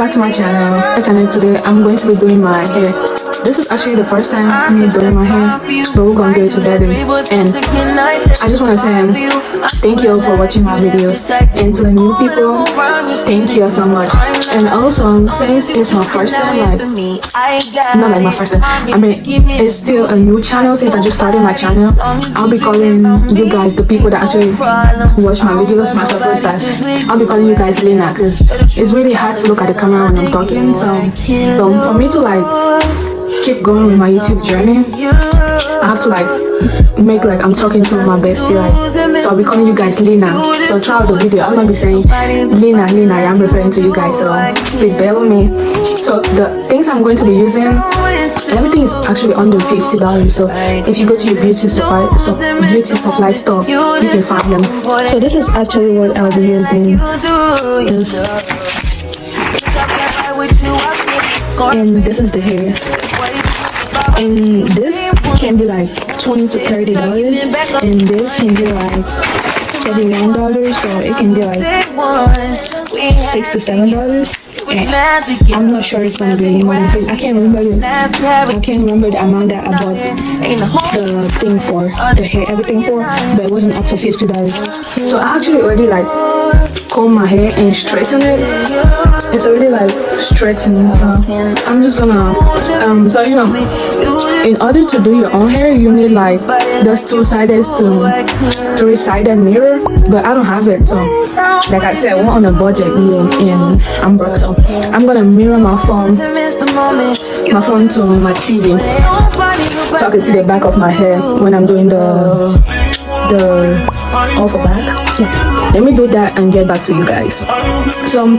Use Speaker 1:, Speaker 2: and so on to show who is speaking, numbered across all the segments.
Speaker 1: back to my channel. Today I'm going to be doing my hair. This is actually the first time me doing my hair, but we're gonna do it together. And I just want to say thank you all for watching my videos, and to the new people, thank you so much. And also, since it's my first time, like not like my first time, I mean it's still a new channel since I just started my channel. I'll be calling you guys, the people that actually watch my videos, my subscribers, I'll be calling you guys Lena, because it's really hard to look at the camera when I'm talking. So for me to like keep going with my YouTube journey, I have to like make like I'm talking to my bestie, like, so I'll be calling you guys Lena. So throughout the video I'm gonna be saying Lena, I'm referring to you guys, so please bear with me. So the things I'm going to be using, everything is actually under $50. So if you go to your beauty supply store, you can find them. So this is actually what I'll be using. And this is the hair. And this can be like $20 to $30, and this can be like $39, so it can be like $6 to $7. And I'm not sure it's gonna be more than $50. I can't remember the amount that I bought the thing for, the hair, everything for, but it wasn't up to $50. So I actually already like comb my hair and straighten it. It's already like straightened, so I'm just gonna so you know, in order to do your own hair you need like those three-sided mirror, but I don't have it. So like I said, I went on a budget and I'm broke, so I'm gonna mirror my phone to my TV so I can see the back of my hair when I'm doing the over back. So let me do that and get back to you guys. So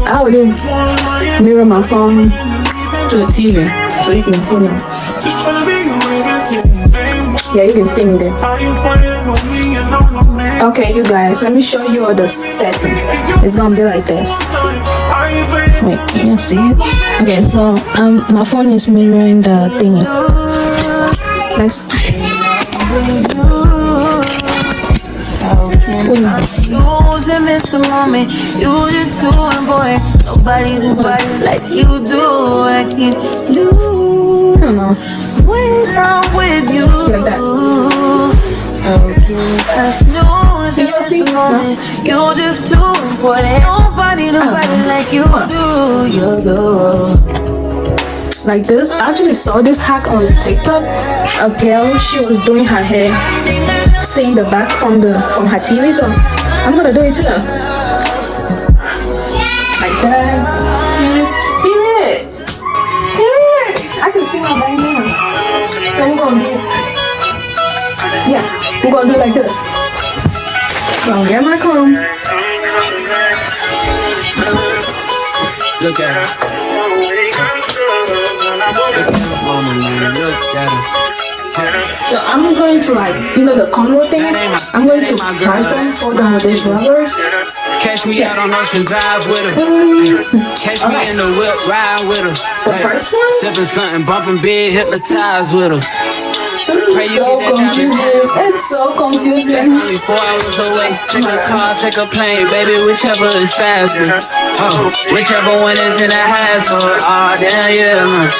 Speaker 1: I already mirror my phone to the TV so you can see me. Yeah, you can see me there. Okay, you guys, let me show you all the setting. It's gonna be like this. Wait, can you see it? Okay, so my phone is mirroring the thingy. Let's miss the moment. You just too boy. Nobody like you do. I can't lose. I don't know. When I'm with you. Like that. Can you see? No? You're just too important. Nobody like you do. Like this. I actually saw this hack on TikTok. A girl, she was doing her hair, seeing the back from her TV, so I'm gonna do it too. Like that. Period. I can see my back now. So we're gonna do it like this. So I'll get my comb. Look at her. Look at her. So I'm going to like, you know the combo thing, I'm going to price them for them with these rubbers.
Speaker 2: Catch me out on Ocean Drive with her. Catch me in the whip, ride with her.
Speaker 1: The first one?
Speaker 2: Sipping something, bumping big, hypnotized with her.
Speaker 1: This is so confusing. It's so confusing.
Speaker 2: That's only 4 hours away. Take a car, take a plane, baby, whichever is faster. Oh, whichever one is in a hassle. Oh, damn, yeah, man.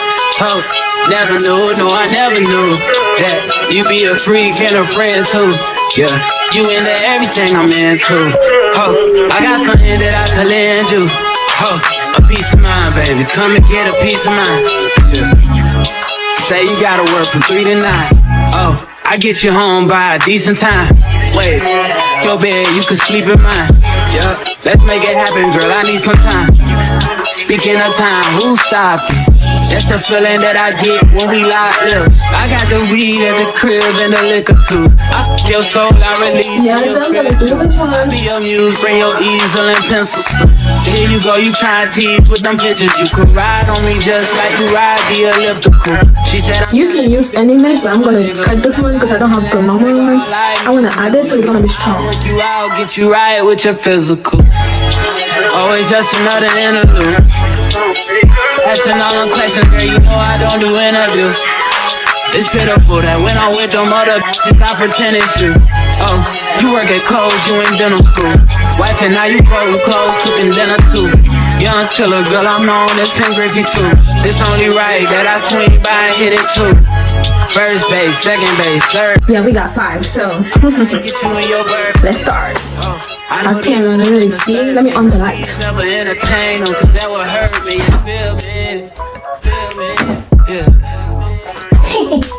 Speaker 2: Oh, never knew, no, I never knew that you be a freak and a friend too. Yeah, you into everything I'm into. Oh, I got something that I could lend you. Oh, a peace of mind, baby. Come and get a peace of mind. Yeah. Say you gotta work from 3 to 9. Oh, I get you home by a decent time. Wait, your bed, you can sleep in mine. Yeah, let's make it happen, girl. I need some time. Speaking of time, who stopped it? That's the feeling that I get when we lock lips. I got the weed at the crib and the liquor too. I f*** your soul, I release your spirit. I be your muse, bring your easel and pencils. Here you go, you try to tease with them pictures. You could ride on me just like you ride the elliptical. She said
Speaker 1: you can use any mesh, but I'm gonna cut this one because I don't have the normal one. I wanna add it so it's gonna be strong.
Speaker 2: Work you out, get you right with your physical. Always just another interlude. Asking all them questions, girl, you know I don't do interviews. It's pitiful that when I'm with them other bitches, I pretend it's you. Oh, you work at Kohl's, you in dental school. Wife and now you folding clothes, cooking dinner too. Young chiller, girl, I'm known as Pink Griffey too. It's only right that I swing by and hit it too. First base, second base, third.
Speaker 1: Yeah, we got 5, so
Speaker 2: Get you in your bird.
Speaker 1: let's start. I can't really see. Let me on the light.
Speaker 2: Never entertain them, cause that would hurt me. You feel me? Feel me? Yeah.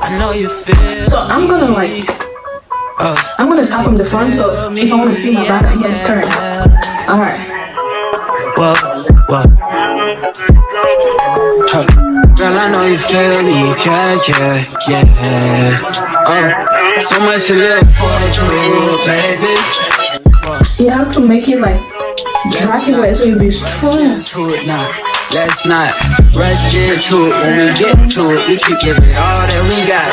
Speaker 2: I know you feel.
Speaker 1: So I'm gonna like, I'm gonna start from the front. So if I want to see my back, I can turn. All right.
Speaker 2: Whoa, whoa. Girl, I know you feel me, yeah. So much to live for, true, baby.
Speaker 1: You have to make it like drag it away so you'll be strong.
Speaker 2: To it now. Let's not rush into it. When we get to it, we can give it all that we got.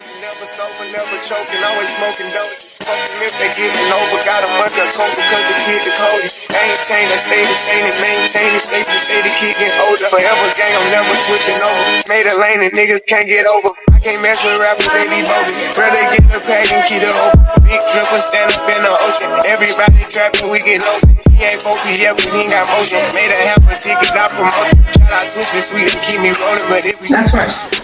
Speaker 3: Never sober, never choking, always smoking dope. Fucking if they getting over, got a month of coke because the kid the coldest. Maintain, I stay the same and maintain it. Safe to say the kid get older. Forever gang, I'm never switching over. Made a lane and niggas can't get over. I can't mess with rappers, they be bogus. Rather get the pack and keep it open. Big dripper stand up in the ocean. Everybody trapping, we get lost. He ain't focused yet, but he ain't got motion. Made a half a ticket, not promotion. Shout out sushi sweet and keep me rolling, but if we
Speaker 1: That's first.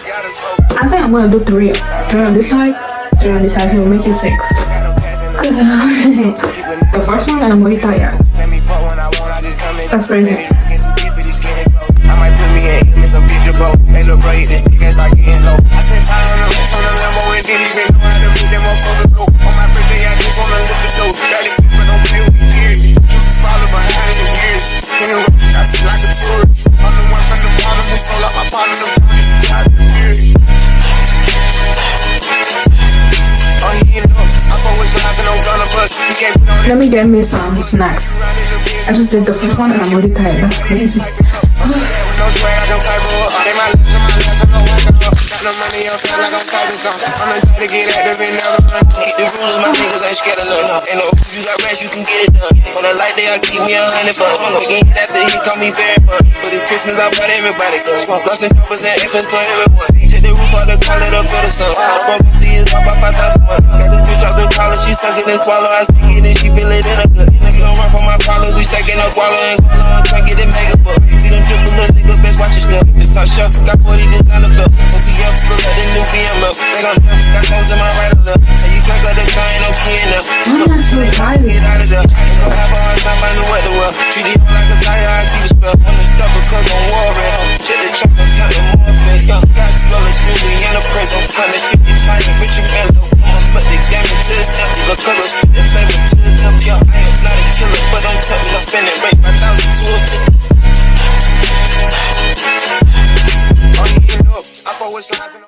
Speaker 1: I think I'm gonna do 3 on this side, 3 on this side, so we'll make it 6. The first one, and I'm way tired. That's crazy.
Speaker 3: I might put me in some picture boat. Ain't no break, this nigga start getting low. I spent time on the rest on the Lambo and didn't even know how to make them motherfuckers go. On my birthday, I just wanna look at those. Barely people don't play with me, period. Keep the follow behind the years. I feel like a tourist. I'm the one from the bottom who sold out my partner. The promise is not the period.
Speaker 1: Let me get me some snacks. I just did the first one and I'm already tired. That's crazy.
Speaker 3: No money on feel like I'm typing something. I'm the type to get active and never run. The rules, my niggas ain't scared of none. Ain't no you got rest, you can get it done. On a light day, I keep me 100 bucks. Again, after he call me very fun. For the Christmas, I brought everybody come. Guns and choppers and infants for everyone. Take the roof out the call it up for the sun. I'm broke, see it's about 5,000 months. Got the bitch out the collar, she suck it and swallow. I stick it and she feel it in a gut. Nigga don't run from my collar, we stacking up wallow and collar. I'm trying to get it mega buck. See them dribble, little nigga, best watch your stuff. This top shelf, got 40 designer belt. OPM, look like the new BM up. Think I'm dumb, got clothes in my right or left. And you can't got the car, ain't no key enough.
Speaker 1: I'm not so tired.
Speaker 3: Get out of there. Ain't gon' have a hard time finding what to wear. Treat it like a tire, I keep a spell. On the stuff because I'm worried. Check the tracks, I'm counting more fed. Young Scott, Scully, Smoothie, and a prison. Time is 50, trying, Richard Mello. I'ma put the game into the temple. The colors, the flavor to the temple. Yo, I ain't not a killer, but I'm tough. I'm spending rate 5,000 to a tip. Oh, you getting up. I forward slides and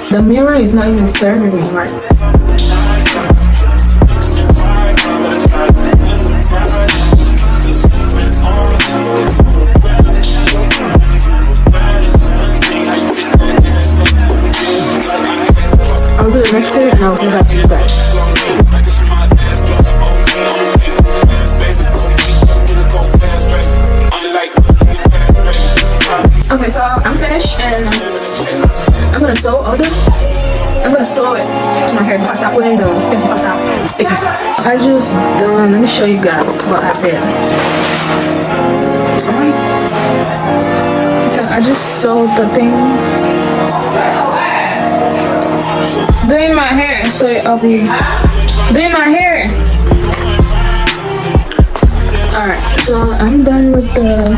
Speaker 1: the mirror is not even serving me right. I'll do the next day and I'll get back to you guys. Okay, so I'm finished and I'm gonna sew all this. I'm gonna sew it to my hair. Pass out putting the pass out. I just done. Let me show you guys what I did. So I just sewed the thing. Doing my hair, so I'll be doing my hair. Alright, so I'm done with the.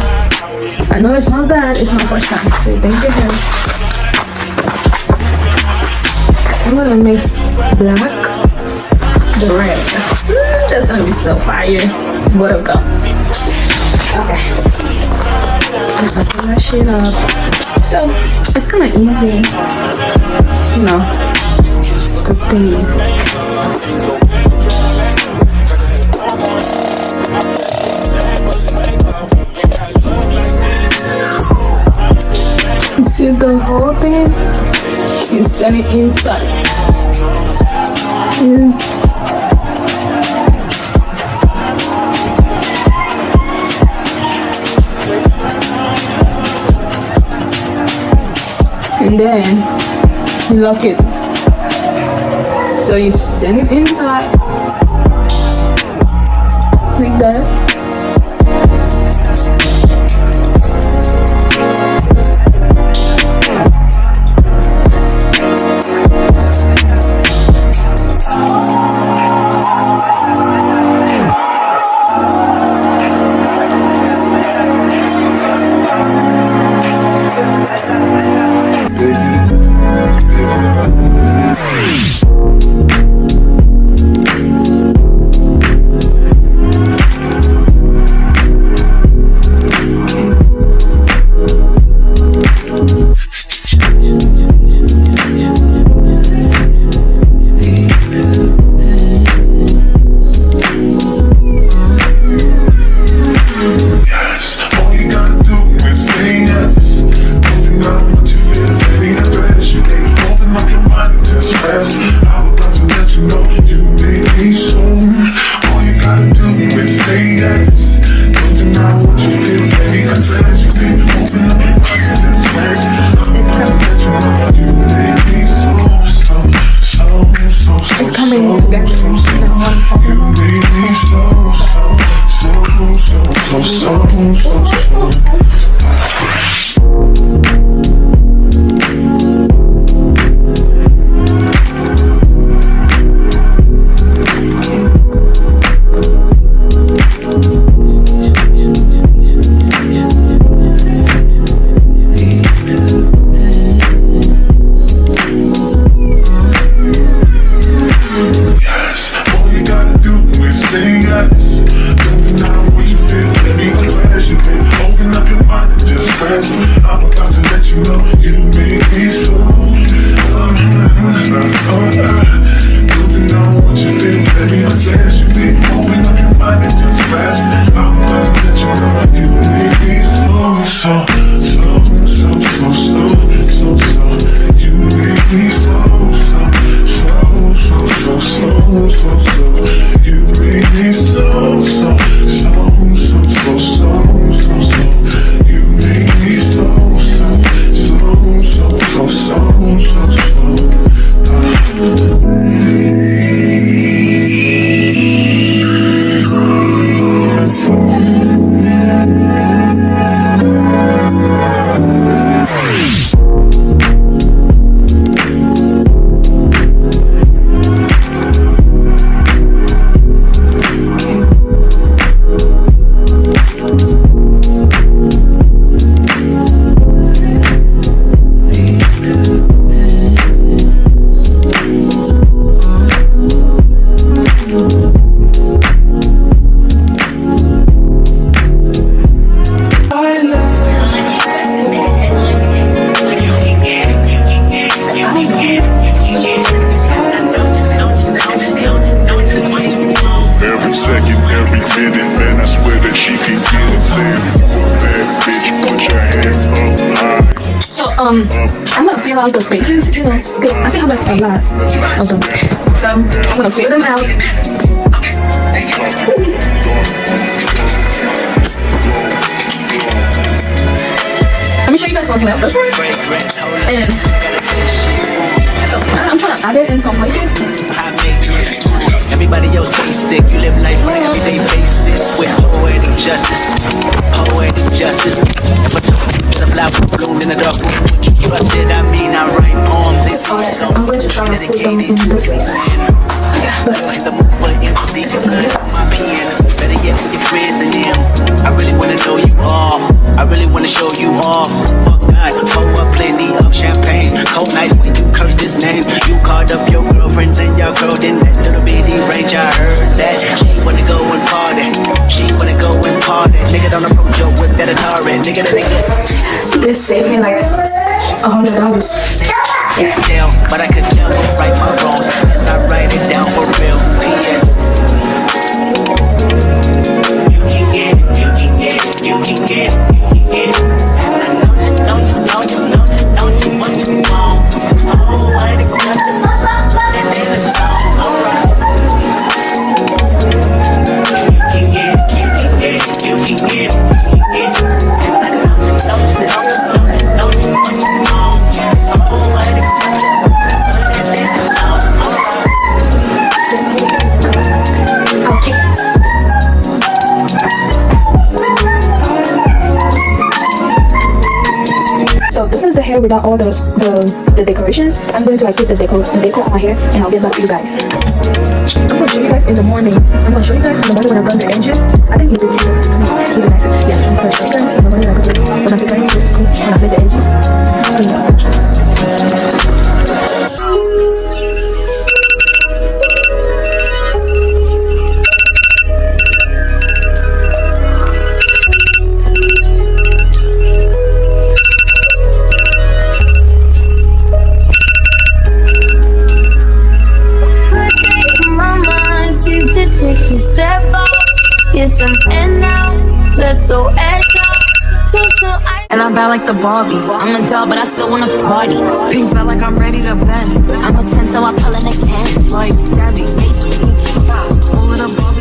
Speaker 1: I know it's not bad. It's my first time. So thank you. I'm gonna mix black, the red. That's gonna be so fire. What a go. Okay. I'm gonna put that shit up. So it's kind of easy, you know, to clean. See the whole thing? You send it inside. And then you lock it. So you send it inside like that. I'm gonna fill out the spaces, you know, because I still have like a lot of them. So I'm gonna fill them out. Let me show you guys what's left. And so I'm trying to add it in some places.
Speaker 4: Everybody else basic, you live life on an everyday basis with poetic justice, poetic justice. If I took you to the flower bloom in the dark room, would you trust it? I mean, I write poems and songs.
Speaker 1: I'm going to try to put them in this way. Yeah, but
Speaker 4: the move for empathy, so good on my piano. Better yet with your friends and them. I really wanna know you all. I really wanna show you off. Fuck that, pour up plenty of champagne. Cold nights when you curse this name. You called up your girlfriends and your girl in that little bitty range. I heard that she wanna go and party. She wanna go and party. Nigga don't approach your whip that Atari. Nigga that ain't.
Speaker 1: this saved me like $100.
Speaker 4: Yeah. But I could never right my wrongs. As I write it down for real. P.S. You can get.
Speaker 1: So this is the hair without all the decoration. I'm going to like put the deco on my hair, and I'll get back to you guys. I'm gonna show you guys in the morning. I'm gonna show you guys in the morning when I've done the edges. I think it will be really nice. Yeah, I'm gonna show you guys in the morning when I'm preparing this when I make the edges.
Speaker 5: Take a step out, get some air now, let your edge out. And I'm bad like the Barbie. I'm a doll, but I still wanna party. Pink felt like I'm ready to bend. I'm a 10, so I pull in a can. Like Jazzy, Stacy, pull it up, Barbie.